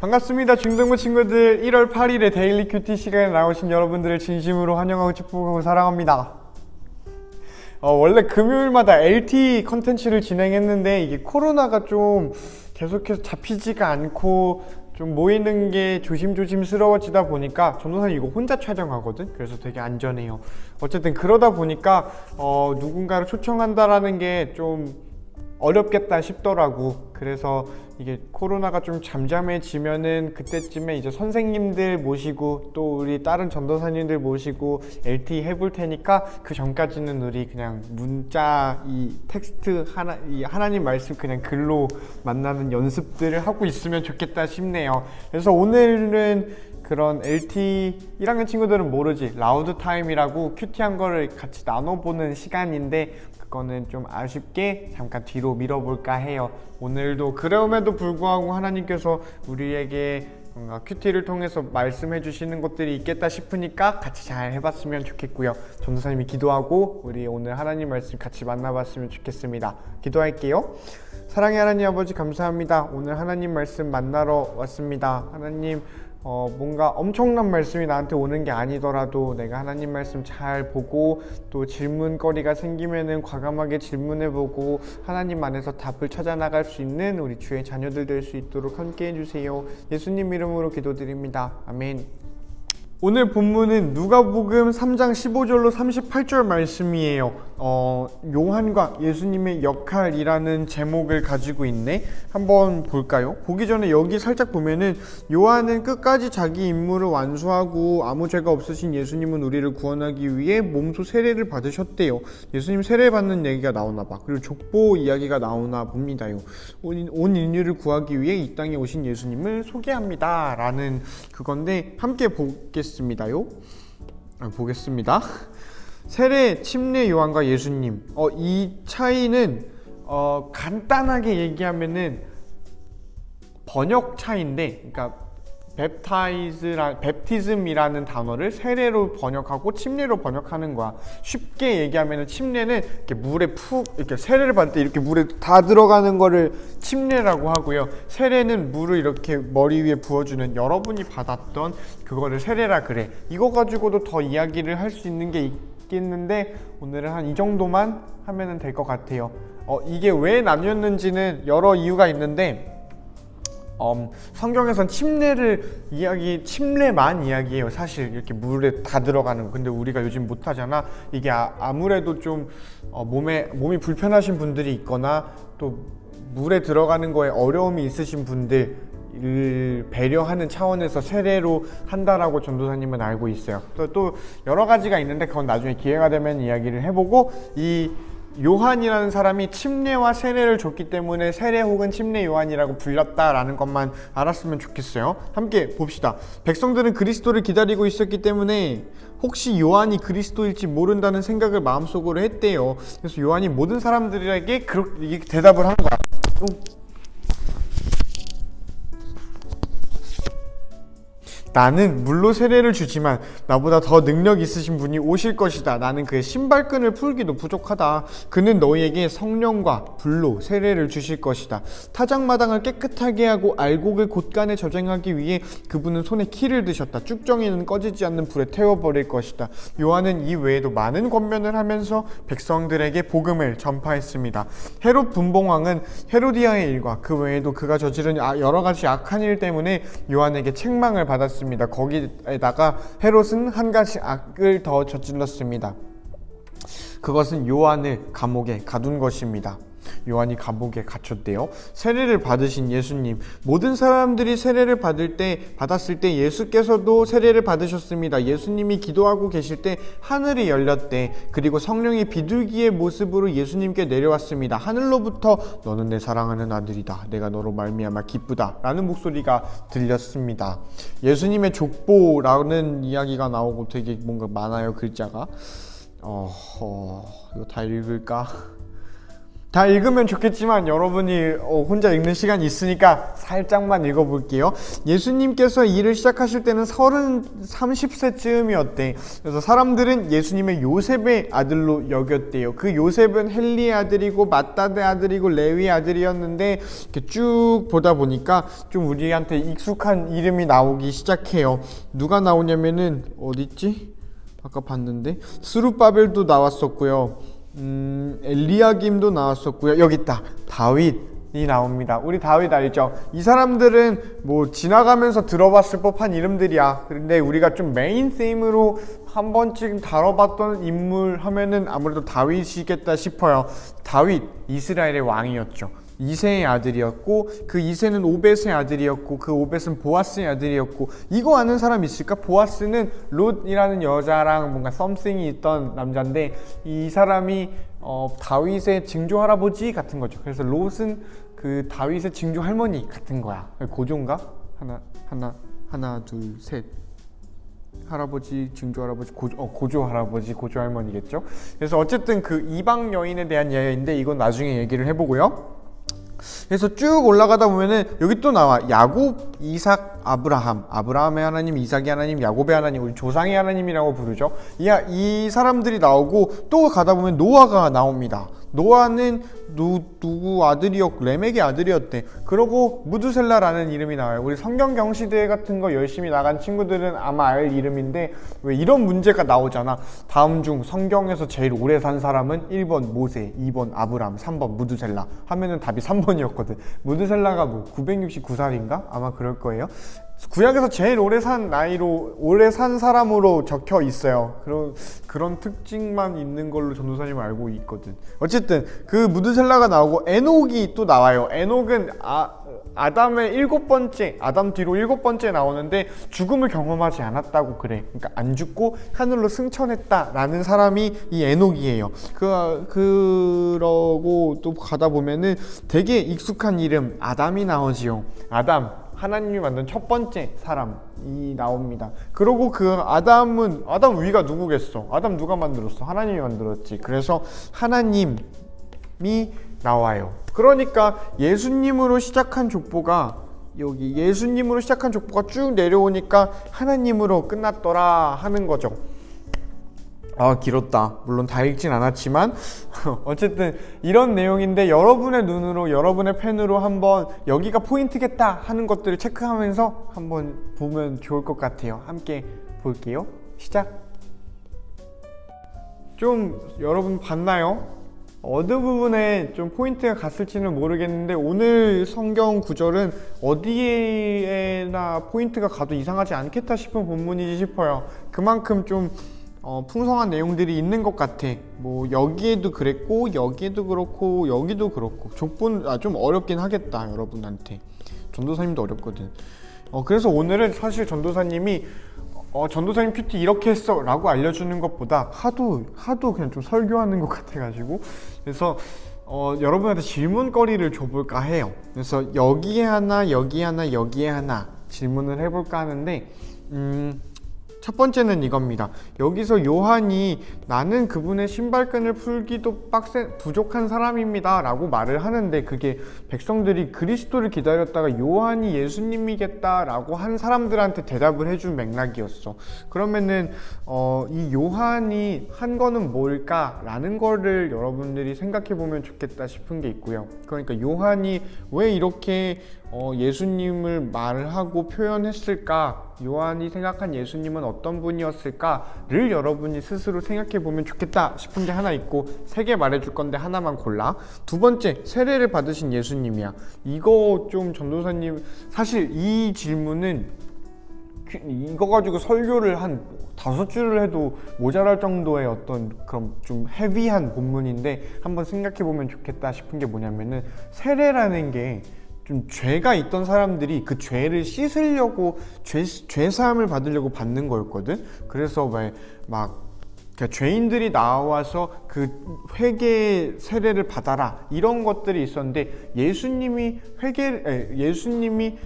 반갑습니다. 중등부 친구들. 1월 8일에 데일리 큐티 시간에 나오신 여러분들을 진심으로 환영하고 축복하고 사랑합니다. 원래 금요일마다 LT 컨텐츠를 진행했는데 이게 코로나가 좀 계속해서 잡히지가 않고 좀 모이는 게 조심스러워지다 보니까 전도사님 이거 혼자 촬영하거든? 그래서 되게 안전해요. 어쨌든 그러다 보니까 누군가를 초청한다라는 게 좀 어렵겠다 싶더라고. 그래서 이게 코로나가 좀 잠잠해지면은 그때쯤에 이제 선생님들 모시고 또 우리 다른 전도사님들 모시고 LT 해볼 테니까 그 전까지는 우리 그냥 문자 이 텍스트 이 하나님 말씀 그냥 글로 만나는 연습들을 하고 있으면 좋겠다 싶네요. 그래서 오늘은 그런 LT 1학년 친구들은 모르지, 라우드 타임이라고 큐티한 거를 같이 나눠보는 시간인데 그거는 좀 아쉽게 잠깐 뒤로 밀어볼까 해요. 오늘도 그럼에도 불구하고 하나님께서 우리에게 뭔가 큐티를 통해서 말씀해 주시는 것들이 있겠다 싶으니까 같이 잘 해봤으면 좋겠고요. 전도사님이 기도하고 우리 오늘 하나님 말씀 같이 만나봤으면 좋겠습니다. 기도할게요. 사랑의 하나님 아버지, 감사합니다. 오늘 하나님 말씀 만나러 왔습니다. 하나님, 뭔가 엄청난 말씀이 나한테 오는 게 아니더라도 내가 하나님 말씀 잘 보고 또 질문거리가 생기면은 과감하게 질문해보고 하나님 안에서 답을 찾아 나갈 수 있는 우리 주의 자녀들 될 수 있도록 함께 해주세요. 예수님 이름으로 기도드립니다. 아멘. 오늘 본문은 누가복음 3장 15절로 38절 말씀이에요. 요한과 예수님의 역할이라는 제목을 가지고 있네. 한번 볼까요? 보기 전에 여기 살짝 보면은 요한은 끝까지 자기 임무를 완수하고 아무 죄가 없으신 예수님은 우리를 구원하기 위해 몸소 세례를 받으셨대요. 예수님 세례 받는 얘기가 나오나 봐. 그리고 족보 이야기가 나오나 봅니다요. 온 인류를 구하기 위해 이 땅에 오신 예수님을 소개합니다 라는 그건데 함께 보겠습니다. 보겠습니다. 세례 침례 요한과 예수님, 이 차이는 간단하게 얘기하면은 번역 차이인데, 그러니까 베프티즘이라는 단어를 세례로 번역하고 침례로 번역하는 거야. 쉽게 얘기하면 침례는 이렇게 물에 푹 이렇게 세례를 받을 때 이렇게 물에 다 들어가는 거를 침례라고 하고요. 세례는 물을 이렇게 머리 위에 부어주는, 여러분이 받았던 그거를 세례라 그래. 이거 가지고도 더 이야기를 할 수 있는 게 있겠는데 오늘은 한 이 정도만 하면 될 것 같아요. 이게 왜 나뉘었는지는 여러 이유가 있는데 성경에선 침례만 이야기해요. 사실 이렇게 물에 다 들어가는 거. 근데 우리가 요즘 못하잖아. 이게 아무래도 좀 몸이 불편하신 분들이 있거나 또 물에 들어가는 거에 어려움이 있으신 분들을 배려하는 차원에서 세례로 한다라고 전도사님은 알고 있어요. 또 여러 가지가 있는데 그건 나중에 기회가 되면 이야기를 해보고, 이 요한이라는 사람이 침례와 세례를 줬기 때문에 세례 혹은 침례 요한이라고 불렸다라는 것만 알았으면 좋겠어요. 함께 봅시다. 백성들은 그리스도를 기다리고 있었기 때문에 혹시 요한이 그리스도일지 모른다는 생각을 마음속으로 했대요. 그래서 요한이 모든 사람들에게 그렇게 대답을 한 거야. 나는 물로 세례를 주지만 나보다 더 능력 있으신 분이 오실 것이다. 나는 그의 신발끈을 풀기도 부족하다. 그는 너희에게 성령과 불로 세례를 주실 것이다. 타작마당을 깨끗하게 하고 알곡을 곳간에 저장하기 위해 그분은 손에 키를 드셨다. 쭉정이는 꺼지지 않는 불에 태워버릴 것이다. 요한은 이 외에도 많은 권면을 하면서 백성들에게 복음을 전파했습니다. 헤롯 분봉왕은 헤로디아의 일과 그 외에도 그가 저지른 여러 가지 악한 일 때문에 요한에게 책망을 받았습니다. 거기에다가 헤롯은 한 가지 악을 더 저질렀습니다. 그것은 요한을 감옥에 가둔 것입니다. 요한이 감옥에 갇혔대요. 세례를 받으신 예수님, 모든 사람들이 세례를 받았을 때 예수께서도 세례를 받으셨습니다. 예수님이 기도하고 계실 때 하늘이 열렸대. 그리고 성령이 비둘기의 모습으로 예수님께 내려왔습니다. 하늘로부터 너는 내 사랑하는 아들이다. 내가 너로 말미암아 기쁘다. 라는 목소리가 들렸습니다. 예수님의 족보라는 이야기가 나오고 되게 뭔가 많아요, 글자가. 이거 다 읽을까? 다 읽으면 좋겠지만 여러분이 혼자 읽는 시간이 있으니까 살짝만 읽어볼게요. 예수님께서 일을 시작하실 때는 30세쯤이었대. 그래서 사람들은 예수님의 요셉의 아들로 여겼대요. 그 요셉은 헬리의 아들이고 마따의 아들이고 레위의 아들이었는데 이렇게 쭉 보다 보니까 좀 우리한테 익숙한 이름이 나오기 시작해요. 누가 나오냐면은 어딨지? 아까 봤는데 스룹바벨도 나왔었고요. 엘리야김도 나왔었고요. 여기 있다. 다윗이 나옵니다. 우리 다윗 알죠? 이 사람들은 뭐 지나가면서 들어봤을 법한 이름들이야. 그런데 우리가 좀 메인 세임으로 한 번쯤 다뤄봤던 인물 하면은 아무래도 다윗이겠다 싶어요. 다윗, 이스라엘의 왕이었죠. 이새의 아들이었고, 그 이새는 오벳의 아들이었고, 그 오벳은 보아스의 아들이었고. 이거 아는 사람 있을까? 보아스는 롯이라는 여자랑 뭔가 썸씽이 있던 남자인데, 이 사람이 다윗의 증조 할아버지 같은 거죠. 그래서 롯은 그 다윗의 증조 할머니 같은 거야. 고조인가? 하나 둘 셋. 할아버지, 증조 할아버지, 고조 할아버지, 고조 할머니겠죠. 그래서 어쨌든 그 이방 여인에 대한 이야기인데 이건 나중에 얘기를 해보고요. 그래서 쭉 올라가다 보면은 여기 또 나와. 야곱, 이삭, 아브라함. 아브라함의 하나님, 이삭의 하나님, 야곱의 하나님, 우리 조상의 하나님이라고 부르죠. 이 사람들이 나오고 또 가다 보면 노아가 나옵니다. 노아는 누구 아들이었고 레멕의 아들이었대. 그러고 무드셀라라는 이름이 나와요. 우리 성경 경시대 같은 거 열심히 나간 친구들은 아마 알 이름인데 왜 이런 문제가 나오잖아. 다음 중 성경에서 제일 오래 산 사람은 1번 모세, 2번 아브람, 3번 무드셀라 하면은 답이 3번이었거든. 무드셀라가 뭐 969살인가? 아마 그럴 거예요. 구약에서 제일 오래 산 사람으로 적혀 있어요. 그런 특징만 있는 걸로 전도사님은 알고 있거든. 어쨌든 그 무드셀라가 나오고 에녹이 또 나와요. 에녹은 아담의 7번째, 아담 뒤로 7번째 나오는데 죽음을 경험하지 않았다고 그래. 그러니까 안 죽고 하늘로 승천했다라는 사람이 이 에녹이에요. 그러고 또 가다 보면은 되게 익숙한 이름 아담이 나오지요. 아담. 하나님이 만든 첫 번째 사람이 나옵니다. 그리고 그 아담 위가 누구겠어? 아담 누가 만들었어? 하나님이 만들었지. 그래서 하나님이 나와요. 그러니까 예수님으로 시작한 족보가 쭉 내려오니까 하나님으로 끝났더라 하는 거죠. 길었다. 물론 다 읽진 않았지만 어쨌든 이런 내용인데 여러분의 눈으로, 여러분의 펜으로 한번 여기가 포인트겠다 하는 것들을 체크하면서 한번 보면 좋을 것 같아요. 함께 볼게요. 시작! 좀 여러분 봤나요? 어느 부분에 좀 포인트가 갔을지는 모르겠는데 오늘 성경 구절은 어디에나 포인트가 가도 이상하지 않겠다 싶은 본문이지 싶어요. 그만큼 좀 풍성한 내용들이 있는 것 같아. 뭐 여기에도 그랬고 여기에도 그렇고 여기도 그렇고. 족보는 좀 어렵긴 하겠다 여러분한테. 전도사님도 어렵거든. 그래서 오늘은 사실 전도사님이 전도사님 큐티 이렇게 했어 라고 알려주는 것보다 하도 그냥 좀 설교하는 것 같아가지고 그래서 여러분한테 질문거리를 줘볼까 해요. 그래서 여기에 하나 여기에 하나 여기에 하나 질문을 해볼까 하는데 첫 번째는 이겁니다. 여기서 요한이 나는 그분의 신발끈을 풀기도 부족한 사람입니다 라고 말을 하는데 그게 백성들이 그리스도를 기다렸다가 요한이 예수님이겠다 라고 한 사람들한테 대답을 해준 맥락이었어. 그러면은 이 요한이 한 거는 뭘까 라는 거를 여러분들이 생각해 보면 좋겠다 싶은 게 있고요. 그러니까 요한이 왜 이렇게 예수님을 말하고 표현했을까? 요한이 생각한 예수님은 어떤 분이었을까를 여러분이 스스로 생각해 보면 좋겠다 싶은 게 하나 있고 3개 말해줄 건데 하나만 골라. 두 번째, 세례를 받으신 예수님이야. 이거 좀 전도사님 사실 이 질문은 이거 가지고 설교를 한 5줄을 해도 모자랄 정도의 어떤 그런 좀 헤비한 본문인데 한번 생각해 보면 좋겠다 싶은 게 뭐냐면은 세례라는 게 좀 죄가 있던 사람들이 그 죄를 씻으려고 죄사함을 받으려고 받는 거였거든. 그래서 막 그러니까 죄인들이 나와서 그 회개 세례를 받아라 이런 것들이 있었는데 예수님이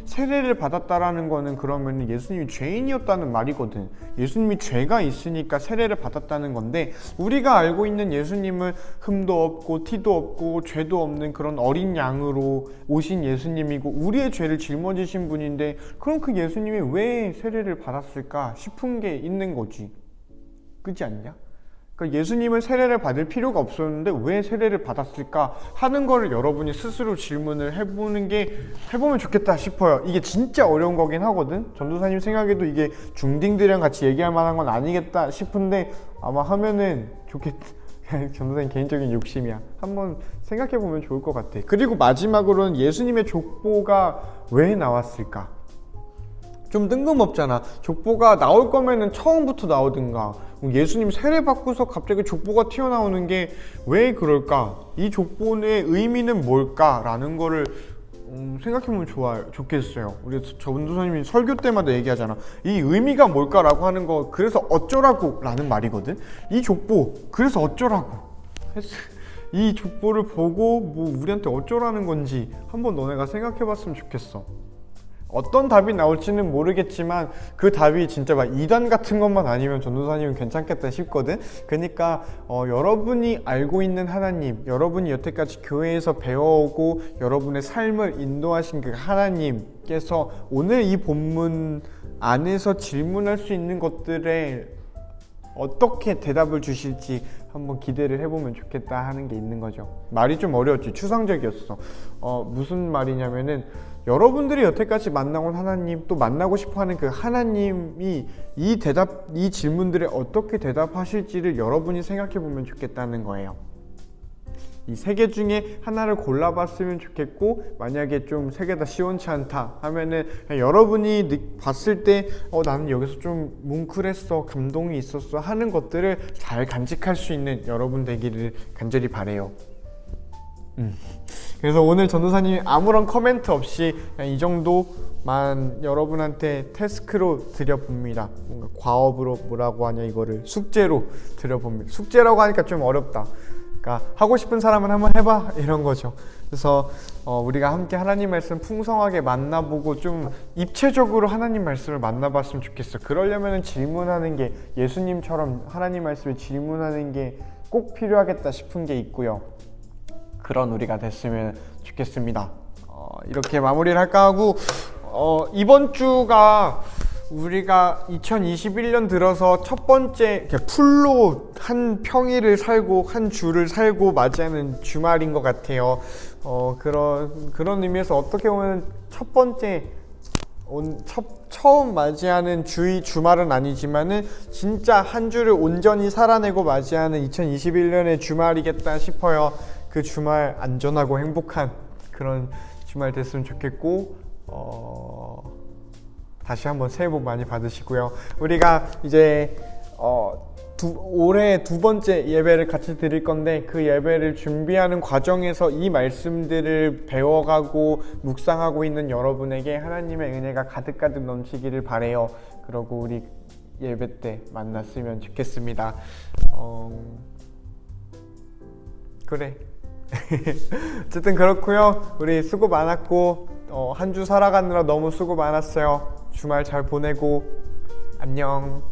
세례를 받았다라는 거는 그러면 예수님이 죄인이었다는 말이거든. 예수님이 죄가 있으니까 세례를 받았다는 건데 우리가 알고 있는 예수님은 흠도 없고 티도 없고 죄도 없는 그런 어린 양으로 오신 예수님이고 우리의 죄를 짊어지신 분인데 그럼 그 예수님이 왜 세례를 받았을까 싶은 게 있는 거지. 그렇지 않냐? 그러니까 예수님은 세례를 받을 필요가 없었는데 왜 세례를 받았을까 하는 거를 여러분이 스스로 질문을 해보면 좋겠다 싶어요. 이게 진짜 어려운 거긴 하거든. 전도사님 생각에도 이게 중딩들이랑 같이 얘기할 만한 건 아니겠다 싶은데 아마 하면은 좋겠다. 전도사님 개인적인 욕심이야. 한번 생각해보면 좋을 것 같아. 그리고 마지막으로는 예수님의 족보가 왜 나왔을까? 좀 뜬금없잖아. 족보가 나올 거면은 처음부터 나오든가. 예수님 세례 받고서 갑자기 족보가 튀어나오는 게 왜 그럴까? 이 족보의 의미는 뭘까? 라는 거를 생각해보면 좋겠어요. 우리 전도사님이 설교 때마다 얘기하잖아. 이 의미가 뭘까라고 하는 거 그래서 어쩌라고 라는 말이거든. 이 족보 그래서 어쩌라고 이 족보를 보고 뭐 우리한테 어쩌라는 건지 한번 너네가 생각해봤으면 좋겠어. 어떤 답이 나올지는 모르겠지만 그 답이 진짜 막 이단 같은 것만 아니면 전도사님은 괜찮겠다 싶거든. 그러니까 여러분이 알고 있는 하나님, 여러분이 여태까지 교회에서 배워오고 여러분의 삶을 인도하신 그 하나님께서 오늘 이 본문 안에서 질문할 수 있는 것들에 어떻게 대답을 주실지 한번 기대를 해보면 좋겠다 하는 게 있는 거죠. 말이 좀 어려웠지. 추상적이었어. 무슨 말이냐면은 여러분들이 여태까지 만나온 하나님, 또 만나고 싶어하는 그 하나님이 이 질문들에 어떻게 대답하실지를 여러분이 생각해보면 좋겠다는 거예요. 이 세 개 중에 하나를 골라봤으면 좋겠고, 만약에 좀 세 개 다 시원치 않다 하면은 여러분이 봤을 때 나는 여기서 좀 뭉클했어, 감동이 있었어 하는 것들을 잘 간직할 수 있는 여러분 되기를 간절히 바래요. 그래서 오늘 전도사님이 아무런 코멘트 없이 그냥 이 정도만 여러분한테 태스크로 드려봅니다. 뭔가 과업으로 뭐라고 하냐, 이거를 숙제로 드려봅니다. 숙제라고 하니까 좀 어렵다. 그러니까 하고 싶은 사람은 한번 해봐, 이런 거죠. 그래서 우리가 함께 하나님 말씀 풍성하게 만나보고 좀 입체적으로 하나님 말씀을 만나봤으면 좋겠어. 그러려면 질문하는 게, 예수님처럼 하나님 말씀을 질문하는 게 꼭 필요하겠다 싶은 게 있고요. 그런 우리가 됐으면 좋겠습니다. 이렇게 마무리를 할까 하고, 이번 주가 우리가 2021년 들어서 첫 번째 풀로 한 평일을 살고 한 주를 살고 맞이하는 주말인 것 같아요. 그런 의미에서 어떻게 보면 첫 번째 처음 맞이하는 주말은 아니지만은 진짜 한 주를 온전히 살아내고 맞이하는 2021년의 주말이겠다 싶어요. 그 주말 안전하고 행복한 그런 주말 됐으면 좋겠고, 다시 한번 새해 복 많이 받으시고요. 우리가 이제 올해 두 번째 예배를 같이 드릴 건데, 그 예배를 준비하는 과정에서 이 말씀들을 배워가고 묵상하고 있는 여러분에게 하나님의 은혜가 가득가득 넘치기를 바래요. 그러고 우리 예배 때 만났으면 좋겠습니다. 그래. 어쨌든 그렇고요. 우리 수고 많았고, 한 주 살아가느라 너무 수고 많았어요. 주말 잘 보내고 안녕.